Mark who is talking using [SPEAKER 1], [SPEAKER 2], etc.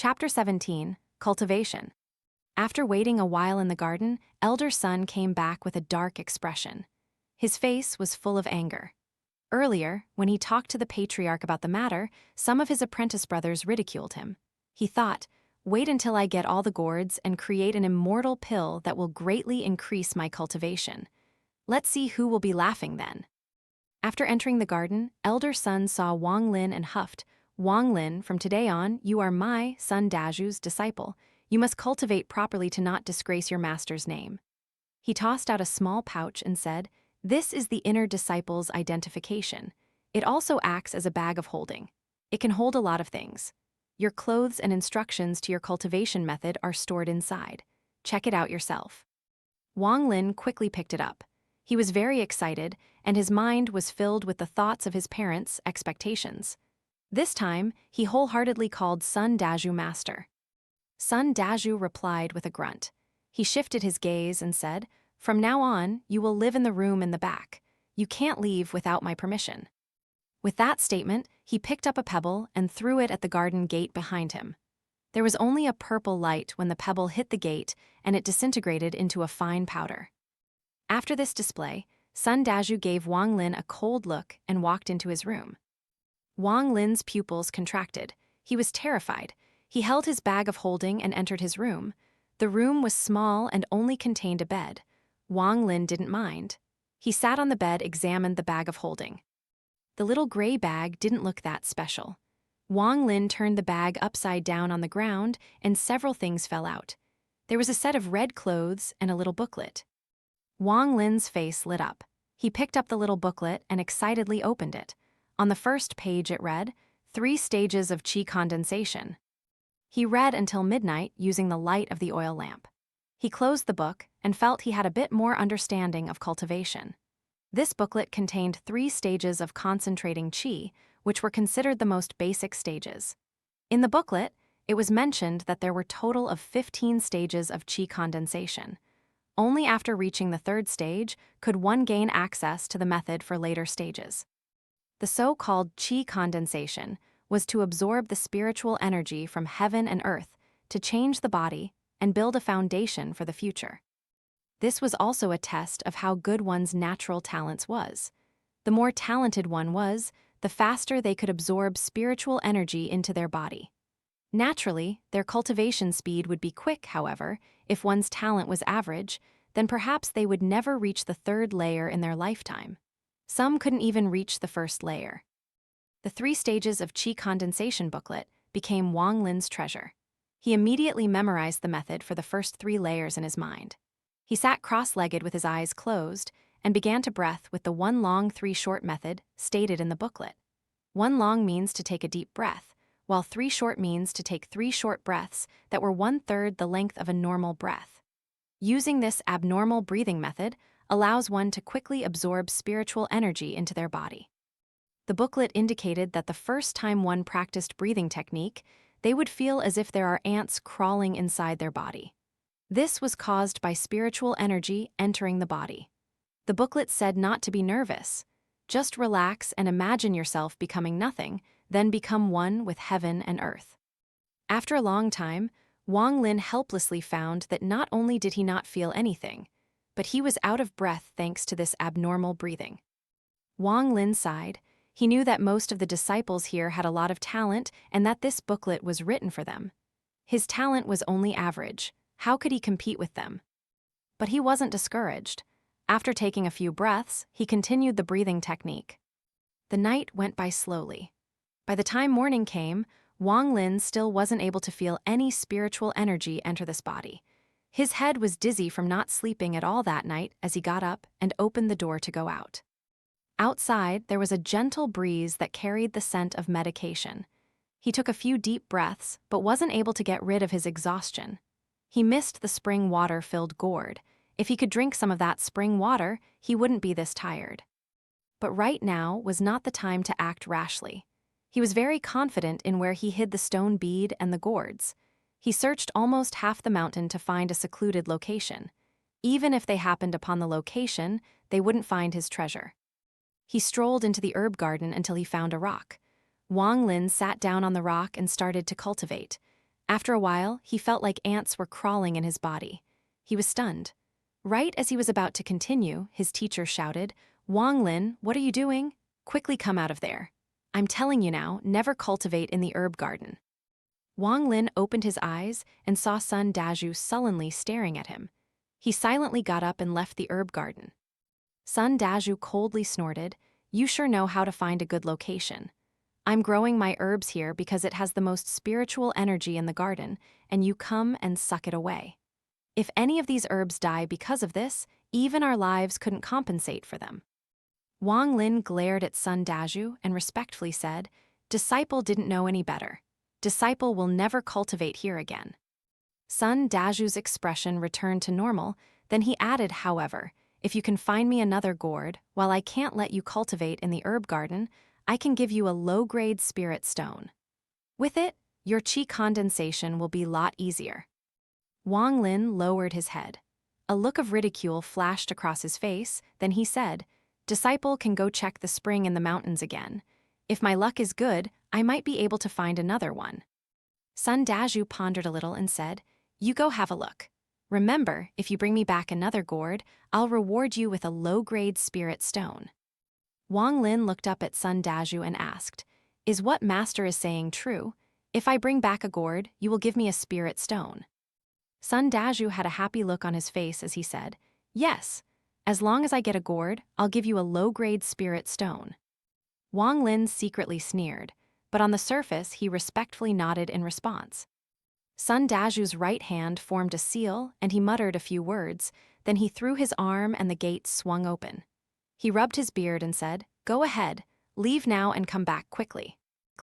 [SPEAKER 1] Chapter 17, Cultivation. After waiting a while in the garden, elder son came back with a dark expression. His face was full of anger. Earlier, when he talked to the patriarch about the matter, some of his apprentice brothers ridiculed him. He thought, "Wait until I get all the gourds and create an immortal pill that will greatly increase my cultivation. Let's see who will be laughing then." After entering the garden, elder son saw Wang Lin and huffed, "Wang Lin, from today on, you are my, son Daju's, disciple. You must cultivate properly to not disgrace your master's name." He tossed out a small pouch and said, "This is the inner disciple's identification. It also acts as a bag of holding. It can hold a lot of things. Your clothes and instructions to your cultivation method are stored inside. Check it out yourself." Wang Lin quickly picked it up. He was very excited, and his mind was filled with the thoughts of his parents' expectations. This time, he wholeheartedly called Sun Daju master. Sun Daju replied with a grunt. He shifted his gaze and said, "From now on, you will live in the room in the back. You can't leave without my permission." With that statement, he picked up a pebble and threw it at the garden gate behind him. There was only a purple light when the pebble hit the gate, and it disintegrated into a fine powder. After this display, Sun Daju gave Wang Lin a cold look and walked into his room. Wang Lin's pupils contracted. He was terrified. He held his bag of holding and entered his room. The room was small and only contained a bed. Wang Lin didn't mind. He sat on the bed, examined the bag of holding. The little gray bag didn't look that special. Wang Lin turned the bag upside down on the ground, and several things fell out. There was a set of red clothes and a little booklet. Wang Lin's face lit up. He picked up the little booklet and excitedly opened it. On the first page it read, 3 stages of qi condensation. He read until midnight using the light of the oil lamp. He closed the book and felt he had a bit more understanding of cultivation. This booklet contained 3 stages of concentrating qi, which were considered the most basic stages. In the booklet, it was mentioned that there were total of 15 stages of qi condensation. Only after reaching the 3rd stage could one gain access to the method for later stages. The so-called qi condensation was to absorb the spiritual energy from heaven and earth to change the body and build a foundation for the future. This was also a test of how good one's natural talents was. The more talented one was, the faster they could absorb spiritual energy into their body. Naturally, their cultivation speed would be quick, however. If one's talent was average, then perhaps they would never reach the 3rd layer in their lifetime. Some couldn't even reach the 1st layer. The 3 stages of qi condensation booklet became Wang Lin's treasure. He immediately memorized the method for the first 3 layers in his mind. He sat cross-legged with his eyes closed and began to breath with the 1 long 3 short method stated in the booklet. 1 long means to take a deep breath, while 3 short means to take 3 short breaths that were 1/3 the length of a normal breath. Using this abnormal breathing method allows one to quickly absorb spiritual energy into their body. The booklet indicated that the first time one practiced breathing technique, they would feel as if there are ants crawling inside their body. This was caused by spiritual energy entering the body. The booklet said not to be nervous. Just relax and imagine yourself becoming nothing, then become one with heaven and earth. After a long time, Wang Lin helplessly found that not only did he not feel anything, but he was out of breath thanks to this abnormal breathing. Wang Lin sighed. He knew that most of the disciples here had a lot of talent and that this booklet was written for them. His talent was only average. How could he compete with them? But he wasn't discouraged. After taking a few breaths, he continued the breathing technique. The night went by slowly. By the time morning came, Wang Lin still wasn't able to feel any spiritual energy enter this body. His head was dizzy from not sleeping at all that night as he got up and opened the door to go out. Outside, there was a gentle breeze that carried the scent of medication. He took a few deep breaths, but wasn't able to get rid of his exhaustion. He missed the spring water-filled gourd. If he could drink some of that spring water, he wouldn't be this tired. But right now was not the time to act rashly. He was very confident in where he hid the stone bead and the gourds. He searched almost half the mountain to find a secluded location. Even if they happened upon the location, they wouldn't find his treasure. He strolled into the herb garden until he found a rock. Wang Lin sat down on the rock and started to cultivate. After a while, he felt like ants were crawling in his body. He was stunned. Right as he was about to continue, his teacher shouted, "Wang Lin, what are you doing? Quickly come out of there. I'm telling you now, never cultivate in the herb garden." Wang Lin opened his eyes and saw Sun Dazhu sullenly staring at him. He silently got up and left the herb garden. Sun Dazhu coldly snorted, "You sure know how to find a good location. I'm growing my herbs here because it has the most spiritual energy in the garden, and you come and suck it away. If any of these herbs die because of this, even our lives couldn't compensate for them." Wang Lin glared at Sun Dazhu and respectfully said, "Disciple didn't know any better. Disciple will never cultivate here again." Sun Dazhu's expression returned to normal, then he added, "However, if you can find me another gourd, while I can't let you cultivate in the herb garden, I can give you a low-grade spirit stone. With it, your qi condensation will be a lot easier." Wang Lin lowered his head. A look of ridicule flashed across his face, then he said, "Disciple can go check the spring in the mountains again. If my luck is good, I might be able to find another one." Sun Dazhu pondered a little and said, "You go have a look. Remember, if you bring me back another gourd, I'll reward you with a low-grade spirit stone." Wang Lin looked up at Sun Dazhu and asked, "Is what master is saying true? If I bring back a gourd, you will give me a spirit stone?" Sun Dazhu had a happy look on his face as he said, "Yes. As long as I get a gourd, I'll give you a low-grade spirit stone." Wang Lin secretly sneered, but on the surface he respectfully nodded in response. Sun Dazhu's right hand formed a seal and he muttered a few words, then he threw his arm and the gate swung open. He rubbed his beard and said, "Go ahead, leave now and come back quickly."